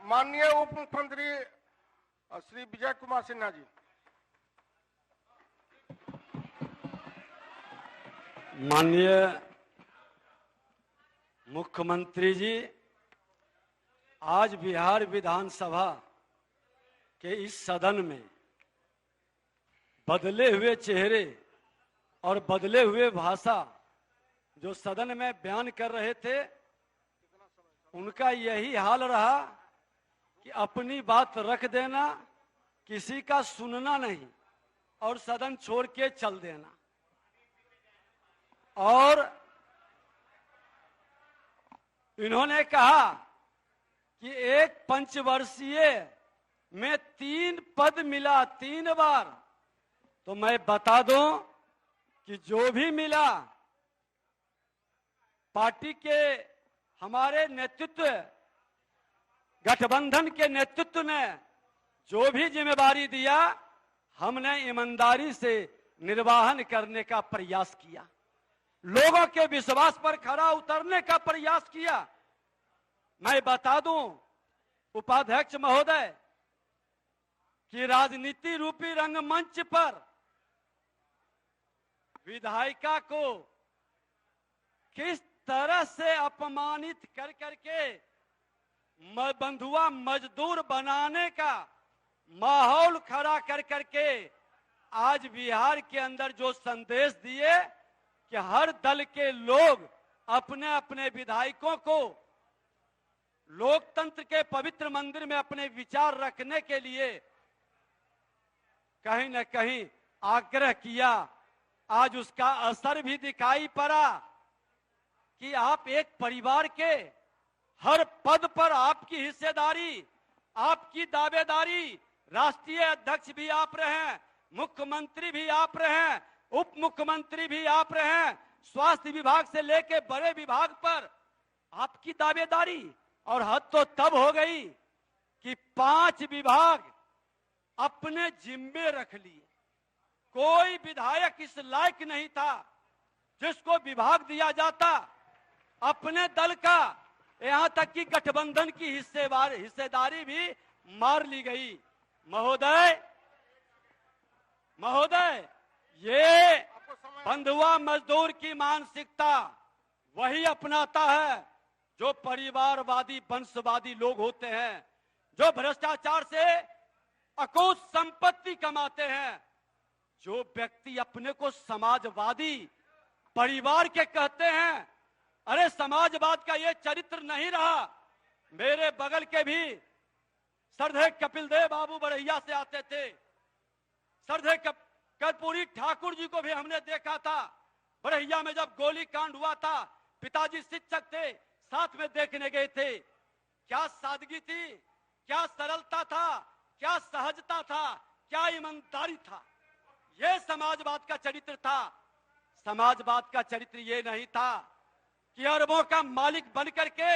माननीय उप मुख्यमंत्री श्री विजय कुमार सिन्हा जी। माननीय मुख्यमंत्री जी, आज बिहार विधानसभा के इस सदन में बदले हुए चेहरे और बदले हुए भाषा जो सदन में बयान कर रहे थे, उनका यही हाल रहा कि अपनी बात रख देना, किसी का सुनना नहीं और सदन छोड़ के चल देना। और इन्होंने कहा कि एक पंचवर्षीय में 3 पद मिला 3 बार। तो मैं बता दूं कि जो भी मिला, पार्टी के हमारे नेतृत्व, गठबंधन के नेतृत्व ने जो भी जिम्मेदारी दिया, हमने ईमानदारी से निर्वहन करने का प्रयास किया, लोगों के विश्वास पर खरा उतरने का प्रयास किया। मैं बता दूं उपाध्यक्ष महोदय कि राजनीति रूपी रंगमंच पर विधायिका को किस तरह से अपमानित कर करके बंधुआ मजदूर बनाने का माहौल खड़ा कर करके आज बिहार के अंदर जो संदेश दिए कि हर दल के लोग अपने अपने विधायकों को लोकतंत्र के पवित्र मंदिर में अपने विचार रखने के लिए कहीं न कहीं आग्रह किया, आज उसका असर भी दिखाई पड़ा कि आप एक परिवार के हर पद पर आपकी हिस्सेदारी, आपकी दावेदारी, राष्ट्रीय अध्यक्ष भी आप रहे, मुख्यमंत्री भी आप रहे, उप मुख्यमंत्री भी आप रहे, स्वास्थ्य विभाग से लेके बड़े विभाग पर आपकी दावेदारी। और हद तो तब हो गई कि 5 विभाग अपने जिम्मे रख लिए। कोई विधायक इस लायक नहीं था जिसको विभाग दिया जाता अपने दल का। यहां तक कि गठबंधन की हिस्सेदारी भी मार ली गई। महोदय, ये बंधुआ मजदूर की मानसिकता वही अपनाता है जो परिवारवादी वंशवादी लोग होते हैं, जो भ्रष्टाचार से अकूत संपत्ति कमाते हैं। जो व्यक्ति अपने को समाजवादी परिवार के कहते हैं, अरे समाजवाद का ये चरित्र नहीं रहा। मेरे बगल के भी श्रद्धेय कपिल देव बाबू बड़हिया से आते थे। श्रद्धेय कर्पूरी ठाकुर जी को भी हमने देखा था बड़हिया में जब गोली कांड हुआ था। पिताजी शिक्षक थे, साथ में देखने गए थे। क्या सादगी थी, क्या सरलता था, क्या सहजता था, क्या ईमानदारी था। यह समाजवाद का चरित्र था। समाजवाद का चरित्र ये नहीं था कि अरबों का मालिक बन करके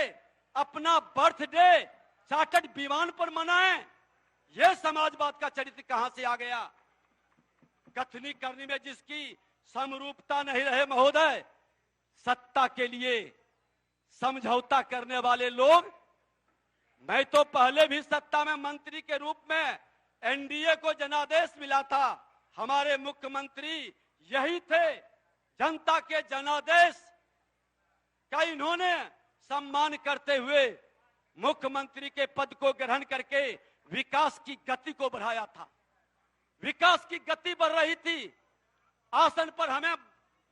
अपना बर्थडे चार्टर्ड विमान पर मनाएं। यह समाजवाद का चरित्र कहां से आ गया। कथनी करनी में जिसकी समरूपता नहीं रहे महोदय, सत्ता के लिए समझौता करने वाले लोग। मैं तो पहले भी सत्ता में मंत्री के रूप में एनडीए को जनादेश मिला था। हमारे मुख्यमंत्री यही थे। जनता के जनादेश का इन्होंने सम्मान करते हुए मुख्यमंत्री के पद को ग्रहण करके विकास की गति को बढ़ाया था। विकास की गति बढ़ रही थी। आसन पर हमें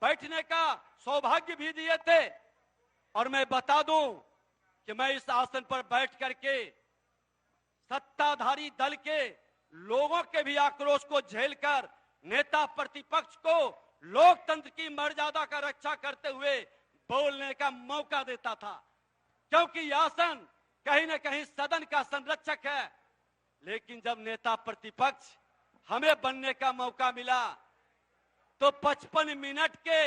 बैठने का सौभाग्य भी दिए थे। और मैं बता दूं कि मैं इस आसन पर बैठ करके सत्ताधारी दल के लोगों के भी आक्रोश को झेलकर नेता प्रतिपक्ष को लोकतंत्र की मर्यादा का रक्षा करते हुए बोलने का मौका देता था। क्योंकि यह आसन कहीं न कहीं सदन का संरक्षक है। लेकिन जब नेता प्रतिपक्ष हमें बनने का मौका मिला तो 55 मिनट के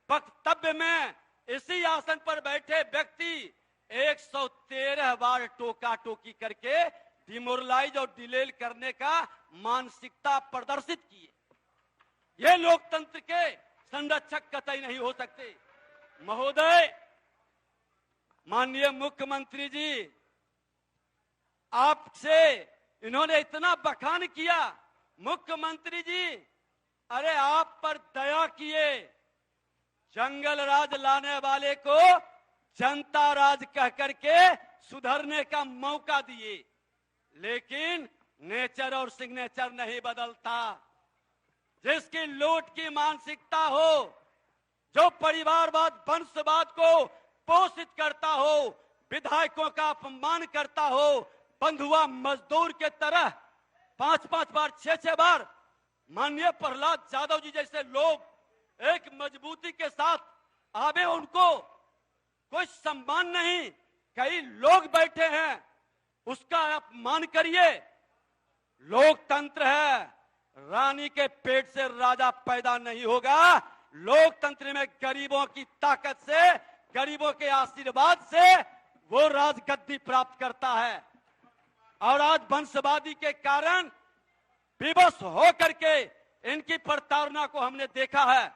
वक्तव्य में इसी आसन पर बैठे व्यक्ति 113 बार टोका टोकी करके डिमोरलाइज और डिलेल करने का मानसिकता प्रदर्शित किए। ये लोकतंत्र के संरक्षक कतई नहीं हो सकते। महोदय, माननीय मुख्यमंत्री जी, आपसे इन्होंने इतना बखान किया, मुख्यमंत्री जी अरे आप पर दया किए, जंगल राज लाने वाले को जनता राज कह करके सुधरने का मौका दिए, लेकिन नेचर और सिग्नेचर नहीं बदलता। जिसकी लूट की मानसिकता हो, जो परिवारवाद वंशवाद को पोषित करता हो, विधायकों का अपमान करता हो, बंधुआ मजदूर के तरह 5-5 बार 6-6 बार माननीय प्रहलाद यादव जी जैसे लोग एक मजबूती के साथ आवे, उनको कोई सम्मान नहीं, कई लोग बैठे हैं उसका अपमान करिए। लोकतंत्र है, रानी के पेट से राजा पैदा नहीं होगा। लोकतंत्र में गरीबों की ताकत से, गरीबों के आशीर्वाद से वो राजगद्दी प्राप्त करता है। और आज वंशवादी के कारण विवश हो करके इनकी प्रताड़ना को हमने देखा है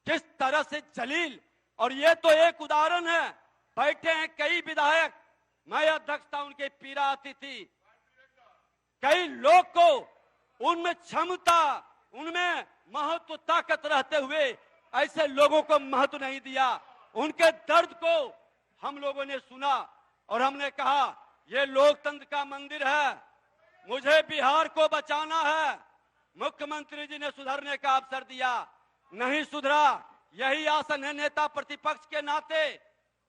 किस तरह से जलील। और ये तो एक उदाहरण है, बैठे हैं कई विधायक, मैं अध्यक्ष था, उनके पीड़ा आती थी, कई लोग को उनमें क्षमता, उनमें महत्व ताकत रहते हुए ऐसे लोगों को महत्व नहीं दिया। उनके दर्द को हम लोगों ने सुना और हमने कहा ये लोकतंत्र का मंदिर है, मुझे बिहार को बचाना है। मुख्यमंत्री जी ने सुधरने का अवसर दिया, नहीं सुधरा। यही आसन है नेता प्रतिपक्ष के नाते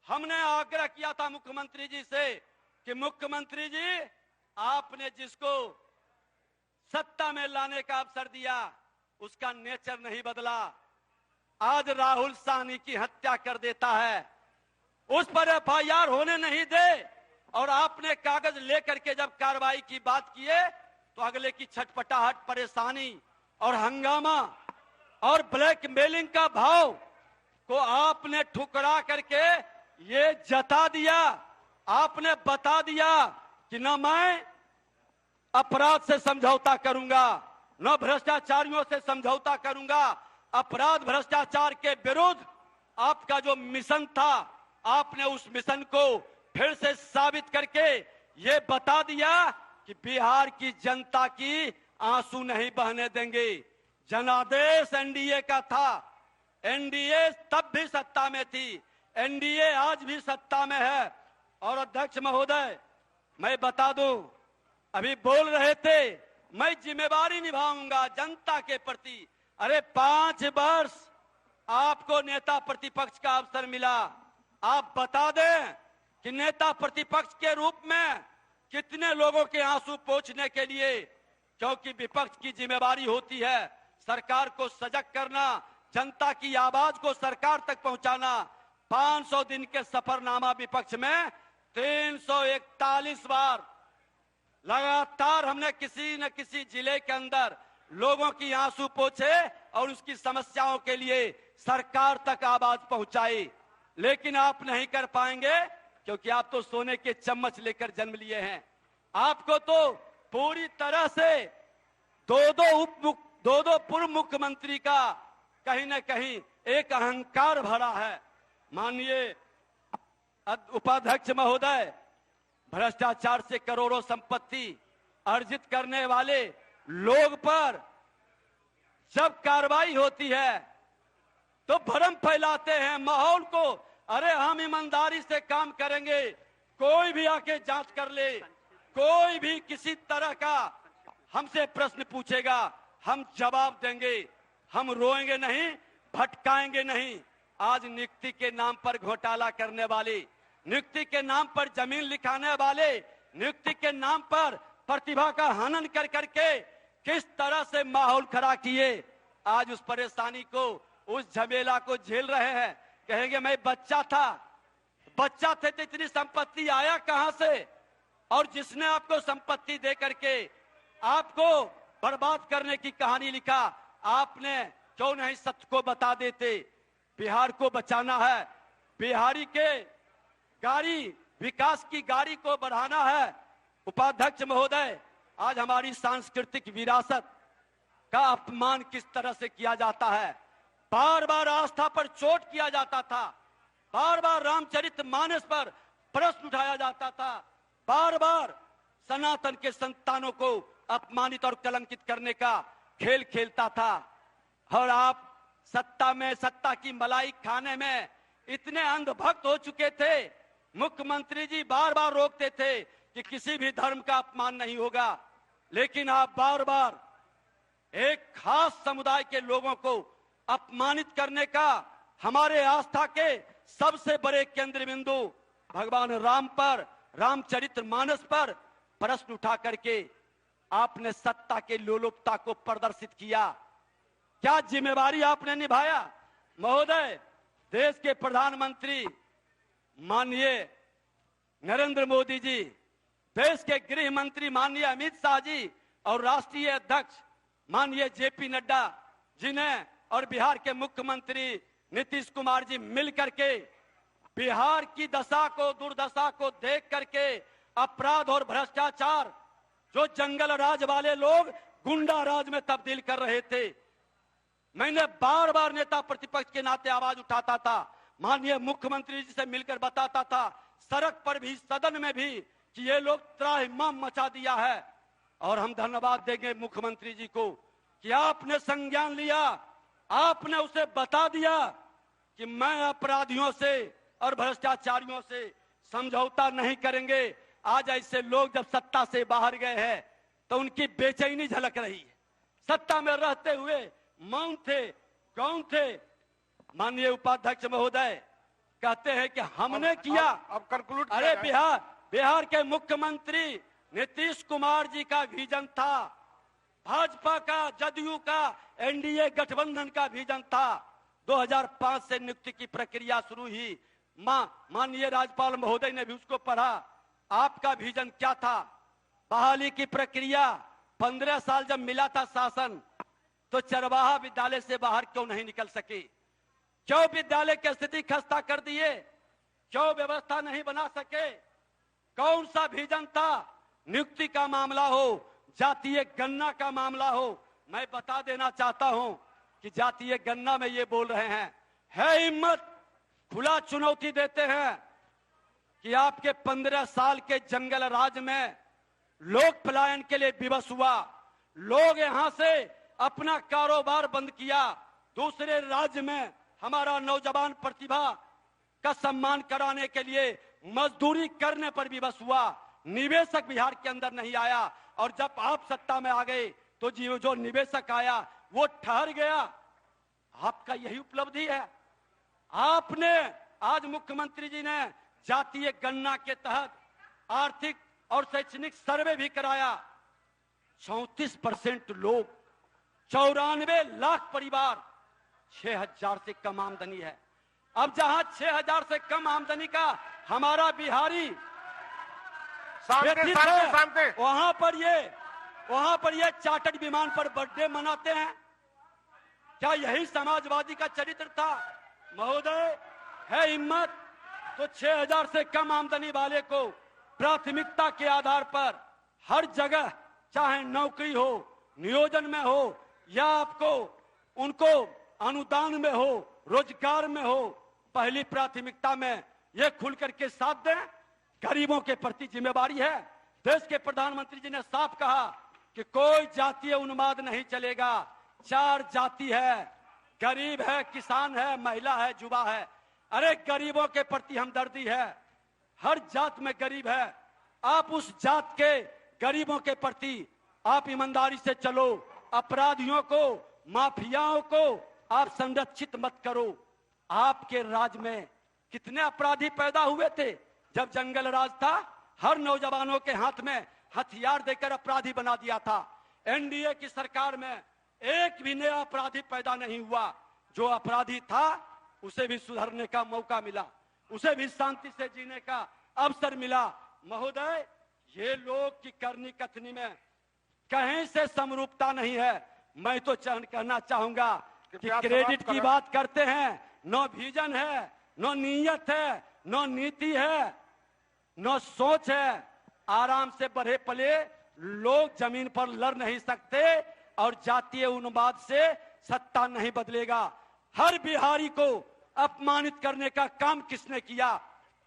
हमने आग्रह किया था मुख्यमंत्री जी से कि मुख्यमंत्री जी आपने जिसको सत्ता में लाने का अवसर दिया उसका नेचर नहीं बदला। आज राहुल साहनी की हत्या कर देता है, उस पर FIR होने नहीं दे, और आपने कागज लेकर के जब कार्रवाई की बात किए तो अगले की छटपटाहट, परेशानी और हंगामा और ब्लैकमेलिंग का भाव को आपने ठुकरा करके ये जता दिया, आपने बता दिया कि न मैं अपराध से समझौता करूंगा, न भ्रष्टाचारियों से समझौता करूंगा। अपराध भ्रष्टाचार के विरुद्ध आपका जो मिशन था, आपने उस मिशन को फिर से साबित करके ये बता दिया कि बिहार की जनता की आंसू नहीं बहने देंगे। जनादेश एनडीए का था, एनडीए तब भी सत्ता में थी, एनडीए आज भी सत्ता में है। और अध्यक्ष महोदय मैं बता दूं, अभी बोल रहे थे मैं जिम्मेवारी निभाऊंगा जनता के प्रति। अरे 5 वर्ष आपको नेता प्रतिपक्ष का अवसर मिला, आप बता दें कि नेता प्रतिपक्ष के रूप में कितने लोगों के आंसू पोंछने के लिए, क्योंकि विपक्ष की जिम्मेवारी होती है सरकार को सजग करना, जनता की आवाज को सरकार तक पहुंचाना। 500 दिन के सफरनामा विपक्ष में 341 बार लगातार हमने किसी न किसी जिले के अंदर लोगों की आंसू पोंछे और उसकी समस्याओं के लिए सरकार तक आवाज पहुंचाई, लेकिन आप नहीं कर पाएंगे क्योंकि आप तो सोने के चम्मच लेकर जन्म लिए हैं। आपको तो पूरी तरह से दो पूर्व मुख्यमंत्री का कहीं न कहीं एक अहंकार भरा है। माननीय उपाध्यक्ष महोदय, भ्रष्टाचार से करोड़ों संपत्ति अर्जित करने वाले लोग पर जब कार्रवाई होती है तो भ्रम फैलाते हैं माहौल को। अरे हम ईमानदारी से काम करेंगे, कोई भी आके जांच कर ले, कोई भी किसी तरह का हमसे प्रश्न पूछेगा हम जवाब देंगे, हम रोएंगे नहीं, भटकाएंगे नहीं। आज नियुक्ति के नाम पर घोटाला करने वाले, नियुक्ति के नाम पर जमीन लिखाने वाले, नियुक्ति के नाम पर प्रतिभा का हनन कर करके किस तरह से माहौल खड़ा किए, आज उस परेशानी को, उस झमेला को झेल रहे हैं। कहेंगे मैं बच्चा था, बच्चा थे तो इतनी संपत्ति आया कहां से, और जिसने आपको संपत्ति दे करके आपको बर्बाद करने की कहानी लिखा, आपने क्यों नहीं सत्य को बता देते। बिहार को बचाना है, बिहारी के गाड़ी, विकास की गाड़ी को बढ़ाना है। उपाध्यक्ष महोदय, आज हमारी सांस्कृतिक विरासत का अपमान किस तरह से किया जाता है। बार बार आस्था पर चोट किया जाता था, बार बार रामचरितमानस पर प्रश्न उठाया जाता था, बार बार सनातन के संतानों को अपमानित और कलंकित करने का खेल खेलता था। और आप सत्ता की मलाई खाने में इतने अंधभक्त हो चुके थे। मुख्यमंत्री जी बार बार रोकते थे कि किसी भी धर्म का अपमान नहीं होगा, लेकिन आप बार बार एक खास समुदाय के लोगों को अपमानित करने का हमारे आस्था के सबसे बड़े केंद्र बिंदु भगवान राम पर, रामचरितमानस पर प्रश्न उठा करके आपने सत्ता के लोलुपता को प्रदर्शित किया। क्या जिम्मेवारी आपने निभाया? महोदय, देश के प्रधानमंत्री माननीय नरेंद्र मोदी जी, देश के गृह मंत्री माननीय अमित शाह जी और राष्ट्रीय अध्यक्ष माननीय जेपी नड्डा जी ने और बिहार के मुख्यमंत्री नीतीश कुमार जी मिलकर के बिहार की दशा को, दुर्दशा को देख करके अपराध और भ्रष्टाचार जो जंगल राज वाले लोग गुंडा राज में तब्दील कर रहे थे, मैंने बार बार नेता प्रतिपक्ष के नाते आवाज उठाता था, माननीय मुख्यमंत्री जी से मिलकर बताता था, सड़क पर भी, सदन में भी, कि ये लोग त्राहिमाम मचा दिया है। और हम धन्यवाद देंगे मुख्यमंत्री जी को कि आपने संज्ञान लिया, आपने उसे बता दिया कि मैं अपराधियों से और भ्रष्टाचारियों से समझौता नहीं करेंगे। आज ऐसे लोग जब सत्ता से बाहर गए हैं तो उनकी बेचैनी झलक रही है। सत्ता में रहते हुए मौन थे, गौण थे। माननीय उपाध्यक्ष महोदय कहते हैं कि हमने किया। अब कंक्लूड। अरे बिहार के मुख्यमंत्री नीतीश कुमार जी का विजन था, भाजपा का, जदयू का, एनडीए गठबंधन का विजन था। 2005 से नियुक्ति की प्रक्रिया शुरू हुई। माननीय राज्यपाल महोदय ने भी उसको पढ़ा। आपका विजन क्या था? बहाली की प्रक्रिया। 15 साल जब मिला था शासन, तो चरवाहा विद्यालय से बाहर क्यों नहीं निकल सके? क्यों विद्यालय की स्थिति खस्ता कर दिए? क्यों व्यवस्था नहीं बना सके? कौन सा विजन था? नियुक्ति का मामला हो, जातीय गणना का मामला हो, मैं बता देना चाहता हूं कि जातीय गणना में ये बोल रहे हैं, है हिम्मत, खुला चुनौती देते हैं कि आपके 15 साल के जंगल राज में लोग पलायन के लिए विवश हुआ, लोग यहां से अपना कारोबार बंद किया, दूसरे राज्य में हमारा नौजवान प्रतिभा का सम्मान कराने के लिए मजदूरी करने पर विवश हुआ, निवेशक बिहार के अंदर नहीं आया। और जब आप सत्ता में आ गए तो जो निवेशक आया वो ठहर गया। आपका यही उपलब्धि है। आपने आज मुख्यमंत्री जी ने जातीय गणना के तहत आर्थिक और शैक्षणिक सर्वे भी कराया। 34% लोग, 94 लाख परिवार, 6,000 से कम आमदनी है। अब जहां 6,000 से कम आमदनी का हमारा बिहारी शांति। वहां पर ये चार्टर्ड विमान पर बर्थडे मनाते हैं। क्या यही समाजवादी का चरित्र था? महोदय, है हिम्मत तो 6,000 से कम आमदनी वाले को प्राथमिकता के आधार पर हर जगह, चाहे नौकरी हो, नियोजन में हो, या आपको उनको अनुदान में हो, रोजगार में हो, पहली प्राथमिकता में ये खुल करके साथ दें। गरीबों के प्रति जिम्मेवारी है। देश के प्रधानमंत्री जी ने साफ कहा कि कोई जातीय उन्माद नहीं चलेगा। 4 जाति है, गरीब है, किसान है, महिला है, युवा है। अरे गरीबों के प्रति हमदर्दी है, हर जात में गरीब है। आप उस जात के गरीबों के प्रति आप ईमानदारी से चलो। अपराधियों को, माफियाओं को आप संरक्षित मत करो। आपके राज में कितने अपराधी पैदा हुए थे जब जंगल राज था? हर नौजवानों के हाथ में हथियार देकर अपराधी बना दिया था। एनडीए की सरकार में एक भी नया अपराधी पैदा नहीं हुआ। जो अपराधी था उसे भी सुधरने का मौका मिला, उसे भी शांति से जीने का अवसर मिला। महोदय, ये लोग की करनी कथनी में कहीं से समरूपता नहीं है। मैं तो कहना चाहूंगा कि क्रेडिट की बात करते हैं, नो विजन है, नो नीयत है, नो नीति है, नो सोच है। आराम से बढ़े पले लोग जमीन पर लड़ नहीं सकते और जातीय उन्माद से सत्ता नहीं बदलेगा। हर बिहारी को अपमानित करने का काम किसने किया?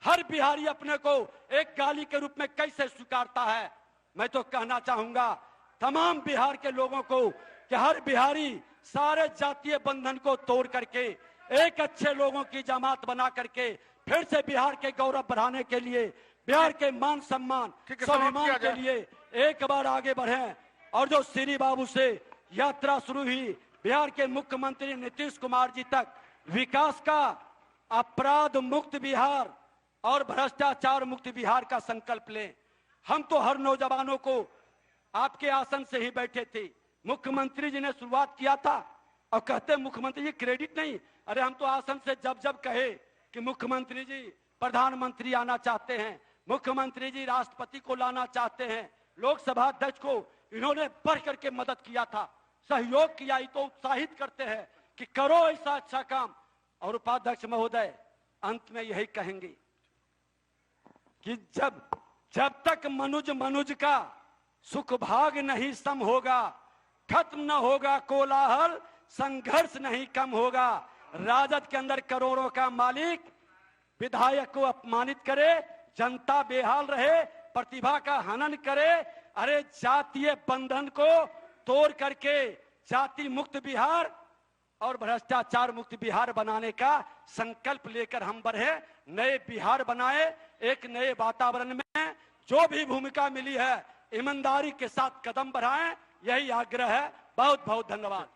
हर बिहारी अपने को एक गाली के रूप में कैसे स्वीकारता है? मैं तो कहना चाहूंगा तमाम बिहार के लोगों को कि हर बिहारी सारे जातीय बंधन को तोड़ करके एक अच्छे लोगों की जमात बना करके फिर से बिहार के गौरव बढ़ाने के लिए, बिहार के मान सम्मान स्वाभिमान के लिए एक बार आगे बढ़े। और जो श्री बाबू से यात्रा शुरू हुई बिहार के मुख्यमंत्री नीतीश कुमार जी तक, विकास का, अपराध मुक्त बिहार और भ्रष्टाचार मुक्त बिहार का संकल्प लें। हम तो हर नौजवानों को आपके आसन से ही बैठे थे, मुख्यमंत्री जी ने शुरुआत किया था और कहते मुख्यमंत्री जी क्रेडिट नहीं, अरे हम तो आसन से जब जब कहे कि मुख्यमंत्री जी प्रधानमंत्री आना चाहते हैं, मुख्यमंत्री जी राष्ट्रपति को लाना चाहते हैं, लोकसभा अध्यक्ष को इन्होंने बढ़ करके मदद किया था, सहयोग किया, तो उत्साहित करते हैं कि करो ऐसा अच्छा काम। और उपाध्यक्ष महोदय अंत में यही कहेंगे कि जब तक मनुज का सुख भाग नहीं सम होगा, खत्म न होगा कोलाहल, संघर्ष नहीं कम होगा। राजद के अंदर करोड़ों का मालिक विधायक को अपमानित करे, जनता बेहाल रहे, प्रतिभा का हनन करे, अरे जातीय बंधन को तोड़ करके जाति मुक्त बिहार और भ्रष्टाचार मुक्त बिहार बनाने का संकल्प लेकर हम बढ़े, नए बिहार बनाए, एक नए वातावरण में जो भी भूमिका मिली है ईमानदारी के साथ कदम बढ़ाएं, यही आग्रह है। बहुत बहुत धन्यवाद।